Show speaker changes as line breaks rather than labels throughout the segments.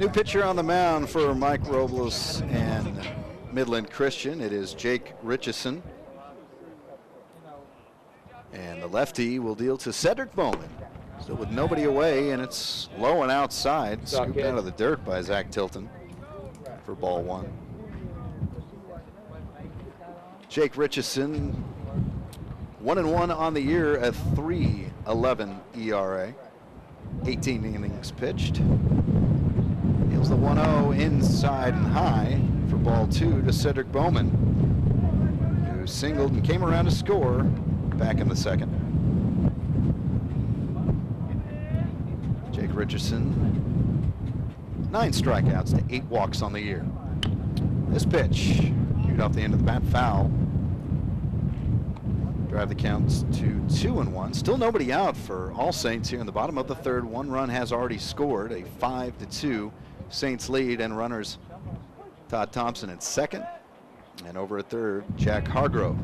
New pitcher on the mound for Mike Robles and Midland Christian. It is Jake Richardson. And the lefty will deal to Cedric Bowman. Still with nobody away, and it's low and outside. Scooped out of the dirt by Zach Tilton for ball one. Jake Richardson, 1-1 on the year, a 3.11 ERA. 18 innings pitched. Deals the 1-0 inside and high for ball two to Cedric Bowman, who singled and came around to score back in the second. Jake Richardson, 9 strikeouts to 8 walks on the year. This pitch, hewed off the end of the bat, foul. Drive the counts to 2-1. Still nobody out for All Saints here in the bottom of the third. One run has already scored, a 5-2 Saints lead, and runners Todd Thompson at second, and over at third, Jack Hargrove.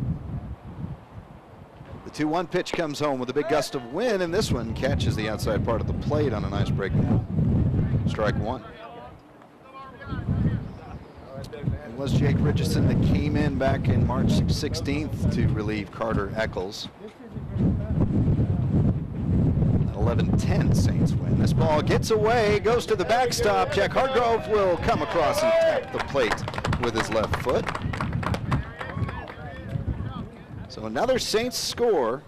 The 2-1 pitch comes home with a big gust of wind, and this one catches the outside part of the plate on a nice breaking. Strike one. It was Jake Richardson that came in back in March 16th to relieve Carter Eccles. 11-10 Saints win. This ball gets away, goes to the backstop. Jack Hargrove will come across and tap the plate with his left foot. So another Saints score.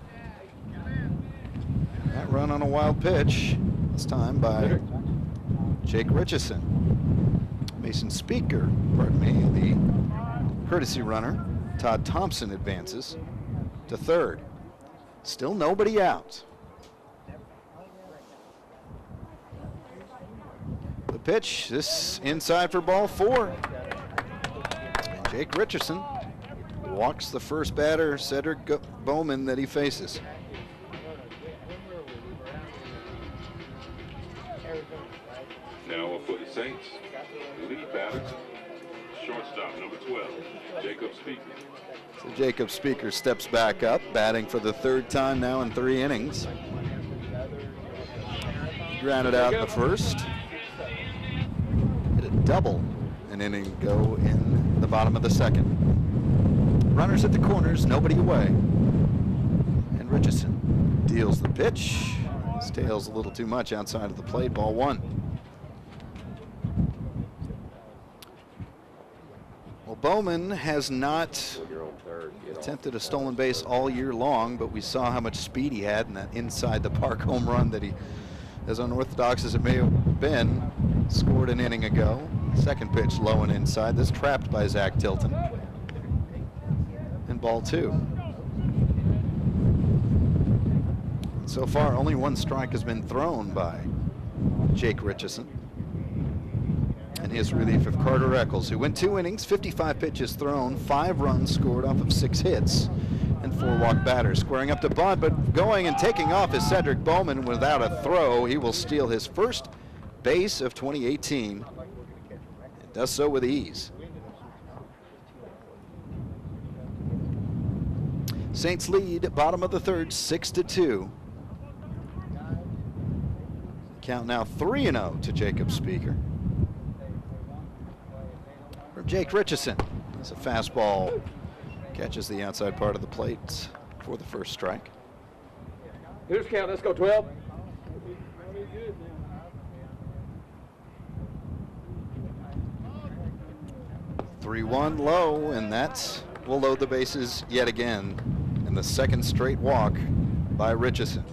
That run on a wild pitch, this time by Jake Richardson. Mason Speaker, pardon me, the courtesy runner. Todd Thompson advances to third. Still nobody out. The pitch, this inside for ball four. And Jake Richardson walks the first batter, Cedric Bowman, that he faces.
Now for the Saints, lead batter, shortstop number 12, Jacob Speaker.
So Jacob Speaker steps back up, batting for the third time now in 3 innings. Grounded out in the first. Hit a double an inning ago in the bottom of the second. Runners at the corners, nobody away. And Richardson deals the pitch. His tail's a little too much outside of the plate, ball one. Well, Bowman has not attempted a stolen base all year long, but we saw how much speed he had in that inside the park home run that he, as unorthodox as it may have been, scored an inning ago. Second pitch low and inside. This trapped by Zach Tilton. And ball two. So far, only one strike has been thrown by Jake Richardson. And his relief of Carter Eccles, who went 2 innings, 55 pitches thrown, 5 runs scored off of 6 hits, and 4 walk batters. Squaring up to bunt, but going and taking off is Cedric Bowman without a throw. He will steal his first base of 2018, and does so with ease. Saints lead, bottom of the third, 6-2. Count now 3-0 to Jacob Speaker. From Jake Richardson, it's a fastball, catches the outside part of the plate for the first strike.
Here's count, let's go 12.
(3-1) low, and that will load the bases yet again in the second straight walk by Richardson.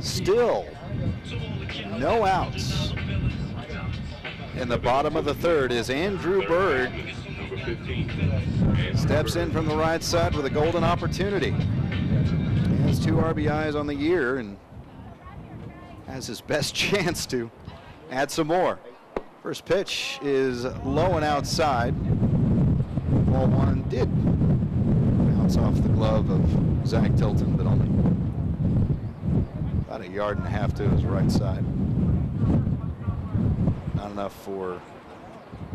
Still no outs. In the bottom of the third is Andrew Bird. Steps in from the right side with a golden opportunity. He has 2 RBIs on the year and has his best chance to add some more. First pitch is low and outside. Ball one did bounce off the glove of Zach Tilton, but only about 1.5 yards to his right side. Not enough for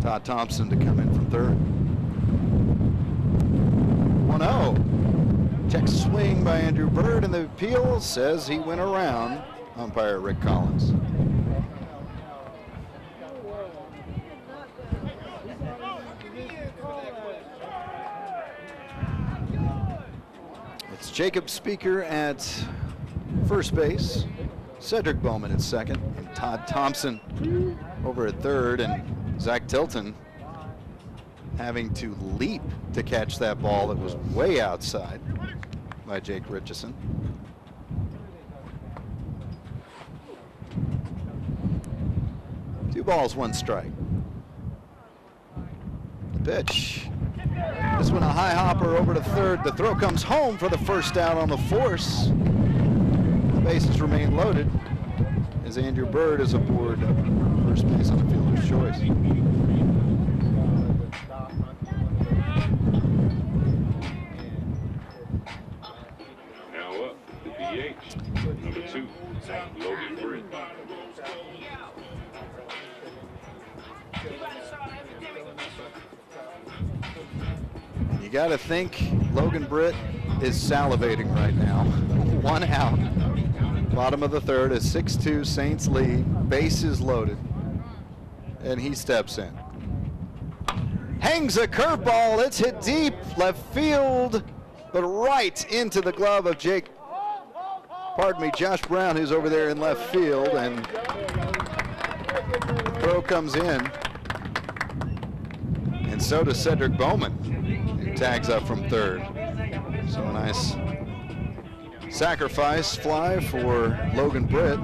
Todd Thompson to come in from third. 1-0. Check swing by Andrew Bird, and the appeal says he went around umpire Rick Collins. It's Jacob Speaker at first base, Cedric Bowman at second, and Todd Thompson over at third, and Zach Tilton having to leap to catch that ball that was way outside by Jake Richardson. Two balls, one strike. The pitch. This one a high hopper over to third. The throw comes home for the first out on the force. The bases remain loaded as Andrew Bird is aboard first base on the fielder's choice.
Now up, the DH, number 2, Logan Britt.
You got to think Logan Britt is salivating right now. One out. Bottom of the third, a 6-2 Saints lead. Bases loaded. And he steps in. Hangs a curveball. It's hit deep left field, but right into the glove of Josh Brown, who's over there in left field. And the throw comes in. And so does Cedric Bowman, who tags up from third. So a nice sacrifice fly for Logan Britt,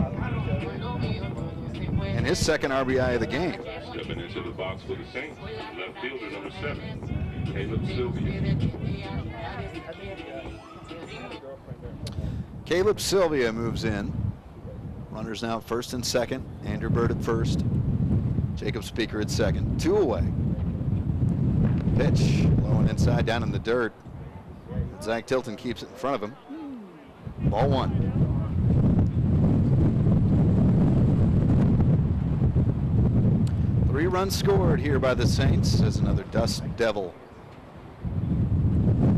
and his second RBI of the game.
Stepping into the box for the Saints, left fielder number 7, Caleb Sylvia.
Caleb Sylvia moves in. Runners now at first and second. Andrew Bird at first. Jacob Speaker at second. 2 away. Pitch, low and inside, down in the dirt. Zach Tilton keeps it in front of him. Ball 1. 3 runs scored here by the Saints as another Dust Devil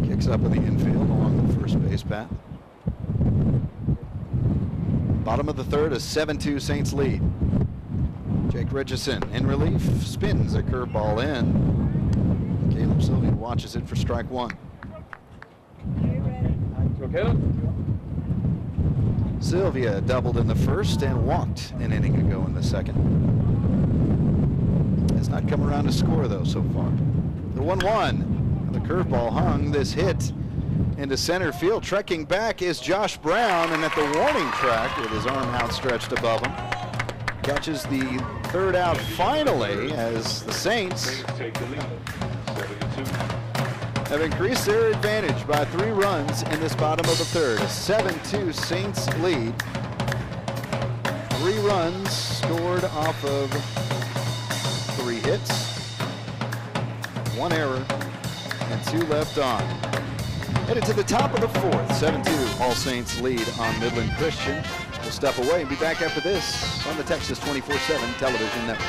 kicks up in the infield along the first base path. Bottom of the third, a 7-2 Saints lead. Jake Richardson in relief, spins a curveball in. Caleb Sylvia watches it for strike 1. Sylvia doubled in the first and walked an inning ago in the second. Has not come around to score though so far. The 1-1. The curveball hung. This hit into center field. Trekking back is Josh Brown, and at the warning track with his arm outstretched above him, catches the third out finally as the Saints
Take the lead, 7-2.
have increased their advantage by 3 runs in this bottom of the third. A 7-2 Saints lead. 3 runs scored off of 3 hits, 1 error, and 2 left on. Headed to the top of the 4th, 7-2 All Saints lead on Midland Christian. We'll step away and be back after this on the Texas 24/7 television network.